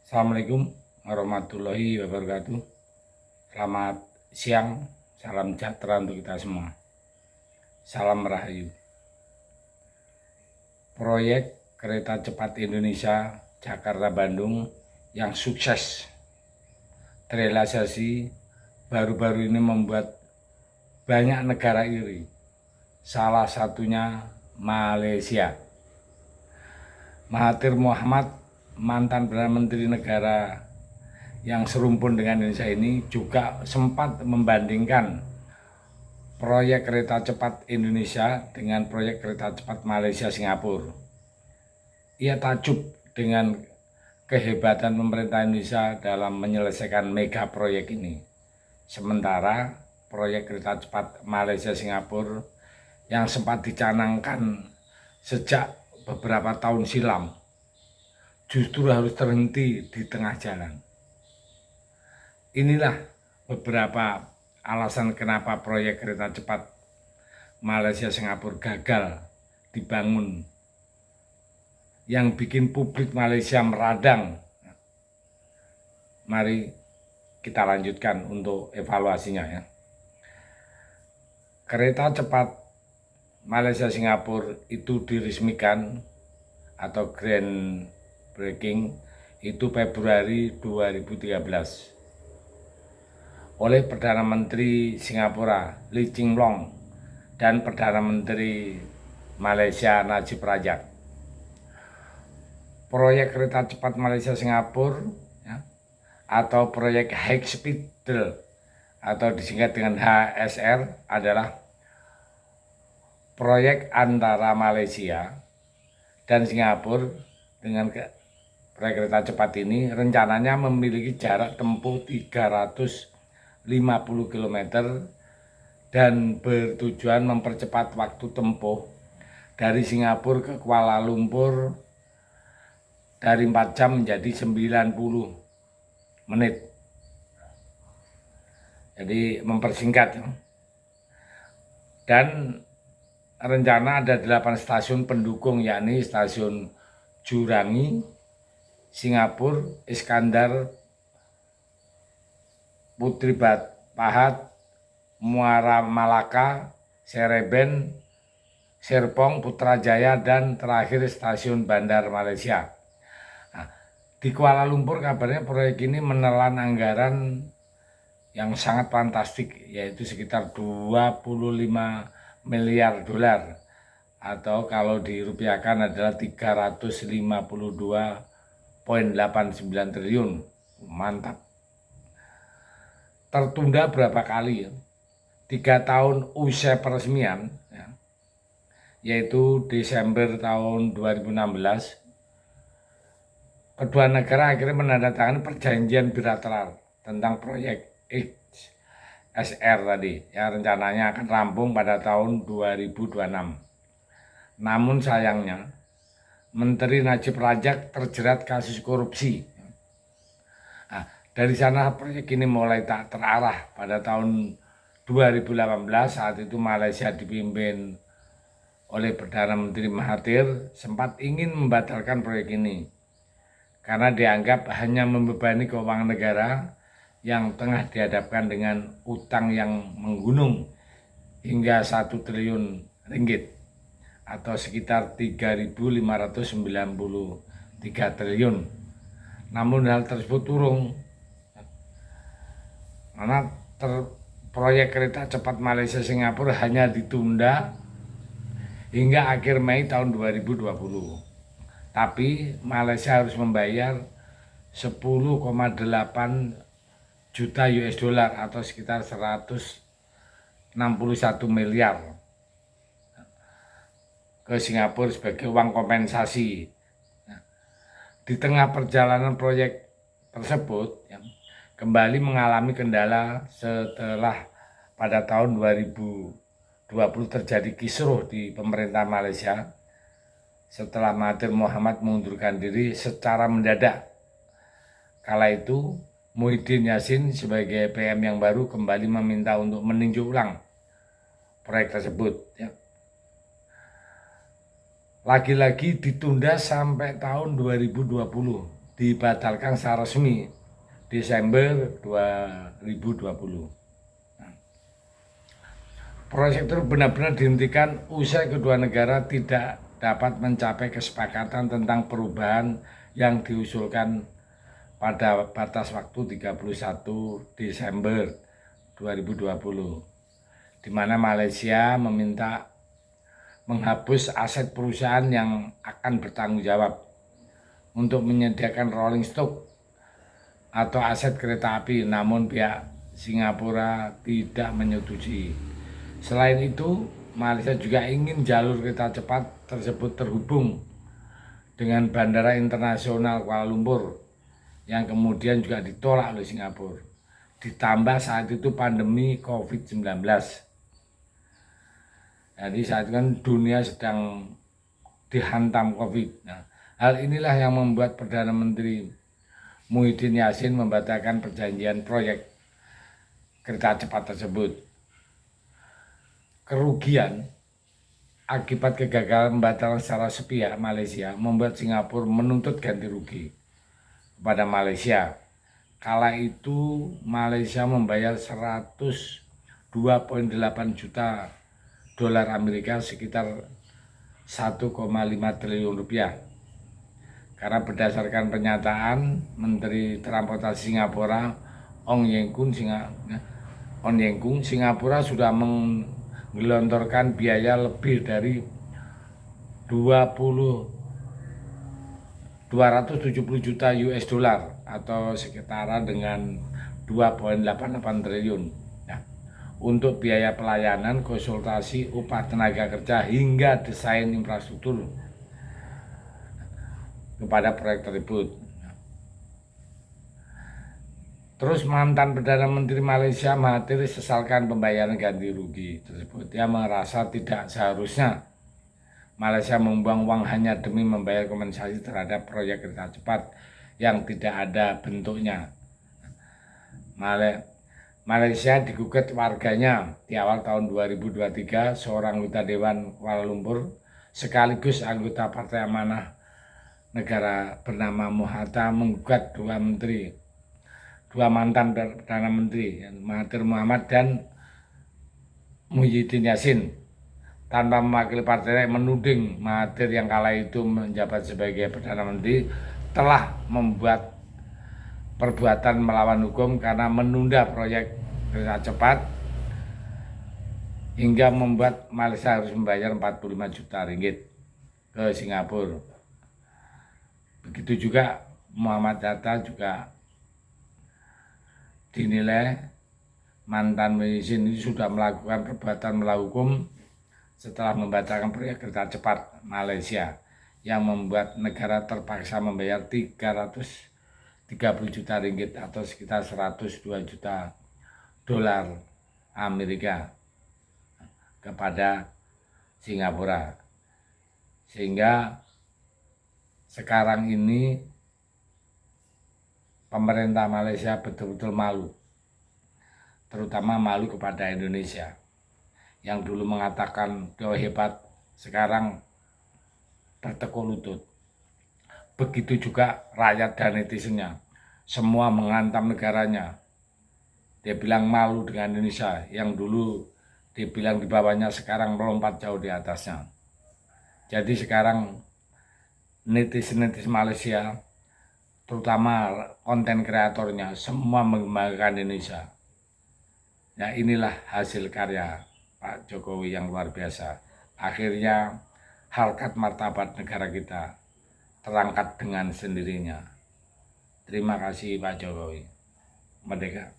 Assalamualaikum warahmatullahi wabarakatuh. Selamat siang, salam sejahtera untuk kita semua. Salam Rahayu. Proyek kereta cepat Indonesia Jakarta-Bandung yang sukses terrealisasi baru-baru ini membuat banyak negara iri. Salah satunya Malaysia. Mahathir Mohamad, mantan Perdana Menteri negara yang serumpun dengan Indonesia ini, juga sempat membandingkan proyek kereta cepat Indonesia dengan proyek kereta cepat Malaysia Singapura. Ia takjub dengan kehebatan pemerintah Indonesia dalam menyelesaikan mega proyek ini. Sementara proyek kereta cepat Malaysia Singapura yang sempat dicanangkan sejak beberapa tahun silam justru harus terhenti di tengah jalan. Inilah beberapa alasan kenapa proyek kereta cepat Malaysia Singapura gagal dibangun, yang bikin publik Malaysia meradang. Mari kita lanjutkan untuk evaluasinya ya. Kereta cepat Malaysia Singapura itu diresmikan atau grand breaking itu Februari 2013 oleh Perdana Menteri Singapura Lee Hsien Loong dan Perdana Menteri Malaysia Najib Razak. Proyek kereta cepat Malaysia Singapura ya, atau proyek High Speed Rail atau disingkat dengan HSR adalah proyek antara Malaysia dan Singapura. Dengan proyek kereta cepat ini rencananya memiliki jarak tempuh 350 km dan bertujuan mempercepat waktu tempuh dari Singapura ke Kuala Lumpur dari 4 jam menjadi 90 menit. Jadi mempersingkat. Dan rencana ada 8 stasiun pendukung, yakni stasiun Jurangi, Singapura, Iskandar, Putri Pahat, Muara Malaka, Sereben, Serpong, Putrajaya, dan terakhir stasiun Bandar Malaysia. Nah, di Kuala Lumpur kabarnya proyek ini menelan anggaran yang sangat fantastik, yaitu sekitar 25 miliar dolar atau kalau dirupiahkan adalah 352,89 triliun. Mantap. Tertunda berapa kali ya? 3 tahun usai peresmian ya, yaitu Desember tahun 2016, kedua negara akhirnya menandatangani perjanjian bilateral tentang proyek HSR tadi yang rencananya akan rampung pada tahun 2026. Namun sayangnya Menteri Najib Razak terjerat kasus korupsi. Nah, dari sana proyek ini mulai tak terarah. Pada tahun 2018 saat itu Malaysia dipimpin oleh Perdana Menteri Mahathir sempat ingin membatalkan proyek ini karena dianggap hanya membebani keuangan negara yang tengah dihadapkan dengan utang yang menggunung hingga 1 triliun ringgit atau sekitar 3.593 triliun. Namun hal tersebut urung karena proyek kereta cepat Malaysia Singapura hanya ditunda hingga akhir Mei tahun 2020. Tapi Malaysia harus membayar 10,8 juta US dollar atau sekitar 161 miliar ke Singapura sebagai uang kompensasi. Di tengah perjalanan proyek tersebut ya, kembali mengalami kendala setelah pada tahun 2020 terjadi kisruh di pemerintah Malaysia setelah Mahathir Mohamad mengundurkan diri secara mendadak. Kala itu Muhyiddin Yassin sebagai PM yang baru kembali meminta untuk meninjau ulang proyek tersebut ya. Lagi-lagi ditunda sampai tahun 2020 dibatalkan secara resmi Desember 2020. Proyek itu benar-benar dihentikan usai kedua negara tidak dapat mencapai kesepakatan tentang perubahan yang diusulkan pada batas waktu 31 Desember 2020, di mana Malaysia meminta menghapus aset perusahaan yang akan bertanggung jawab untuk menyediakan rolling stock atau aset kereta api, namun pihak Singapura tidak menyetujui. Selain itu, Malaysia juga ingin jalur kereta cepat tersebut terhubung dengan Bandara Internasional Kuala Lumpur yang kemudian juga ditolak oleh Singapura. Ditambah saat itu pandemi COVID-19. Jadi saat itu kan dunia sedang dihantam COVID. Nah, hal inilah yang membuat Perdana Menteri Muhyiddin Yassin membatalkan perjanjian proyek kereta cepat tersebut. Kerugian akibat kegagalan membatalkan secara sepihak Malaysia membuat Singapura menuntut ganti rugi kepada Malaysia. Kala itu Malaysia membayar 102,8 juta dolar Amerika, sekitar 1,5 triliun rupiah. Karena berdasarkan pernyataan Menteri Transportasi Singapura Ong Yeng Kung, Singapura sudah menggelontorkan biaya lebih dari 270 juta US dollar atau sekitaran dengan 2,88 triliun ya, untuk biaya pelayanan, konsultasi, upah tenaga kerja hingga desain infrastruktur kepada proyek tersebut. Terus mantan Perdana Menteri Malaysia Mahathir sesalkan pembayaran ganti rugi tersebut. Dia merasa tidak seharusnya Malaysia membuang uang hanya demi membayar kompensasi terhadap proyek kereta cepat yang tidak ada bentuknya. Malaysia digugat warganya di awal tahun 2023. Seorang anggota Dewan Kuala Lumpur sekaligus anggota Partai Amanah Negara bernama Mohatta menggugat dua mantan Perdana Menteri Mahathir Mohamad dan Muhyiddin Yassin tanpa mewakili partainya, menuding Mahathir yang kala itu menjabat sebagai Perdana Menteri telah membuat perbuatan melawan hukum karena menunda proyek kereta cepat hingga membuat Malaysia harus membayar 45 juta ringgit ke Singapura. Begitu juga Muhammad Hatta juga dinilai mantan Muhyiddin ini sudah melakukan perbuatan melawan hukum setelah membatalkan proyek kereta cepat Malaysia yang membuat negara terpaksa membayar 330 juta ringgit atau sekitar 102 juta dolar Amerika kepada Singapura. Sehingga sekarang ini pemerintah Malaysia betul-betul malu, terutama malu kepada Indonesia yang dulu mengatakan dia hebat, sekarang bertekuk lutut. Begitu juga rakyat dan netizennya, semua menghantam negaranya. Dia bilang malu dengan Indonesia yang dulu dibilang di bawahnya, sekarang melompat jauh di atasnya. Jadi sekarang netizen Malaysia, terutama konten kreatornya, semua mengembangkan Indonesia. Ya, inilah hasil karya Pak Jokowi yang luar biasa. Akhirnya harkat martabat negara kita terangkat dengan sendirinya. Terima kasih Pak Jokowi. Merdeka.